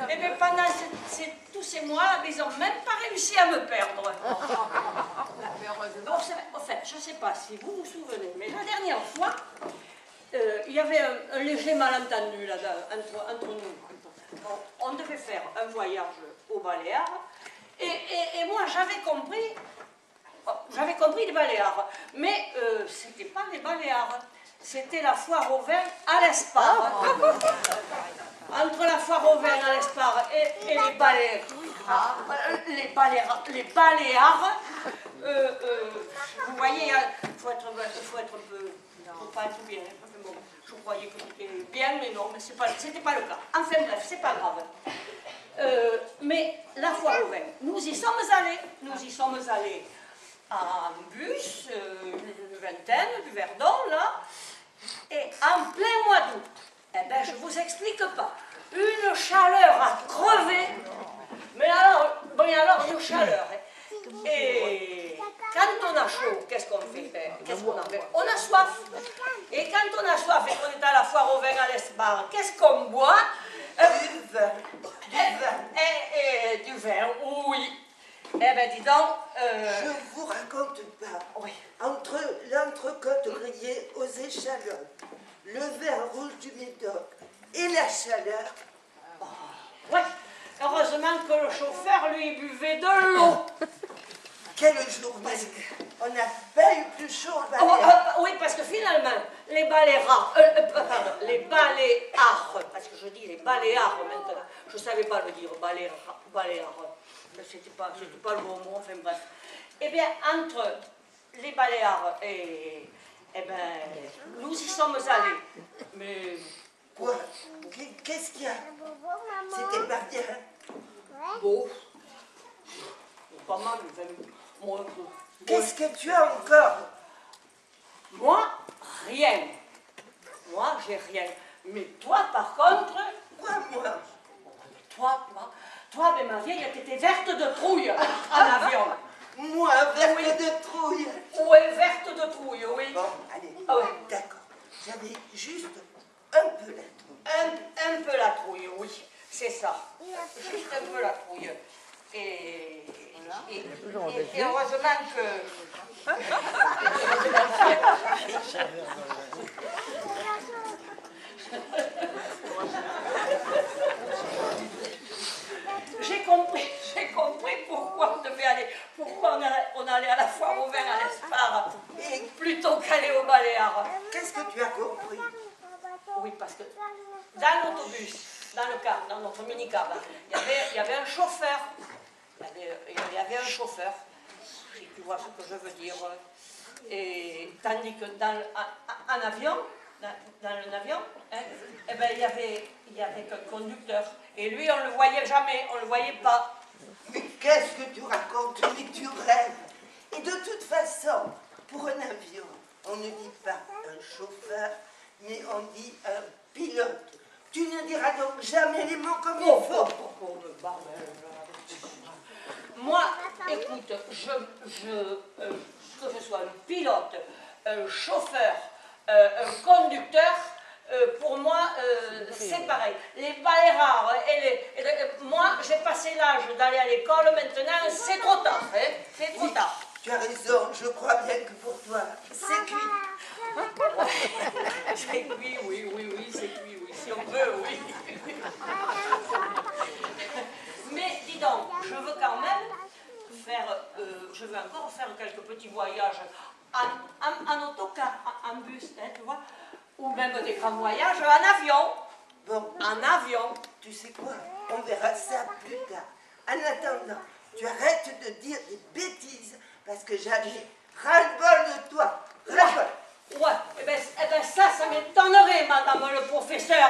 Et bien pendant tous ces mois, ils n'ont même pas réussi à me perdre. Bon, en fait, je ne sais pas si vous vous souvenez, mais la dernière fois, il y avait un léger malentendu là, entre nous. Bon, on devait faire un voyage aux Baléares, et moi j'avais compris les Baléares, mais c'était pas les Baléares, c'était la foire au vin à l'Espar. Entre la foire au vin à l'Espar et les Baléares, vous voyez, il faut être un peu, pas tout bien. Bon, je croyais que c'était bien, mais non, mais c'était pas le cas. Enfin bref, c'est pas grave. Mais la foire au vin, nous y sommes allés en bus, une vingtaine, du Verdon, là, et en plein mois d'août. Eh bien, je vous explique pas. Une chaleur à crever, mais alors une chaleur. Et quand on a chaud, qu'est-ce qu'on fait? Qu'est-ce qu'on a fait? On a soif. Et quand on a soif et qu'on est à la foire au vin à l'Espar, qu'est-ce qu'on boit? Du vin. Du vin, oui. Eh bien, dis donc... Je vous raconte pas. Oui. Entre l'entrecôte grillée aux échalotes, le vin rouge du Médoc et la chaleur... Ouais. Heureusement que le chauffeur, lui, buvait de l'eau. Quel jour, parce qu'on n'a pas eu plus chaud au Baléares. Oui, parce que finalement, les Baléares, parce que je dis les Baléares maintenant, je ne savais pas le dire, Baléares, c'était pas le bon mot, enfin bref. Eh bien, entre les Baléares et, eh ben, nous y sommes allés, mais... Quoi? Qu'est-ce qu'il y a? C'était pas bien. Bon, pas mal, enfin, moi... Qu'est-ce que tu as encore? Moi, rien. Moi, j'ai rien. Mais toi, par contre... Quoi, moi? Toi, ben, ma vieille, t'étais verte de trouille en avion. Moi, verte de trouille. Oui, verte de trouille, oui. Bon, allez, oui. d'accord. J'avais juste un peu la trouille. Un peu la trouille, oui. C'est ça. Juste un peu la trouille. Et heureusement que... J'ai compris pourquoi on devait aller, pourquoi on allait à la foire au vin à l'Espar plutôt qu'aller aux Baléares. Qu'est-ce que tu as compris? Oui, parce que dans l'autobus, dans le car, dans notre mini-car, il y avait un chauffeur. Il y avait un chauffeur, si tu vois ce que je veux dire. Et tandis que dans un avion, hein, eh ben, il y avait qu'un conducteur. Et lui, on ne le voyait jamais, on ne le voyait pas. Mais qu'est-ce que tu racontes? Mais tu rêves. Et de toute façon, pour un avion, on ne dit pas un chauffeur, mais on dit un pilote. Tu ne diras donc jamais les mots comme il faut. Moi, écoute, que ce soit un pilote, un chauffeur, un conducteur, pour moi, c'est pareil. Les Baléares, moi, j'ai passé l'âge d'aller à l'école, maintenant, c'est trop tard. Hein, c'est trop tard. Tu as raison, je crois bien que pour toi, c'est cuit. C'est cuit, oui, c'est cuit, oui, si on veut, oui. Mais dis donc, je veux quand même je veux encore faire quelques petits voyages en autocar, en bus, hein, tu vois, ou même des grands voyages en avion. Bon, en avion. Tu sais quoi? On verra ça plus tard. En attendant, tu arrêtes de dire des bêtises parce que j'avais ras-le-bol de toi. Ras-le-bol. Ouais, eh ben ça m'étonnerait, madame le professeur.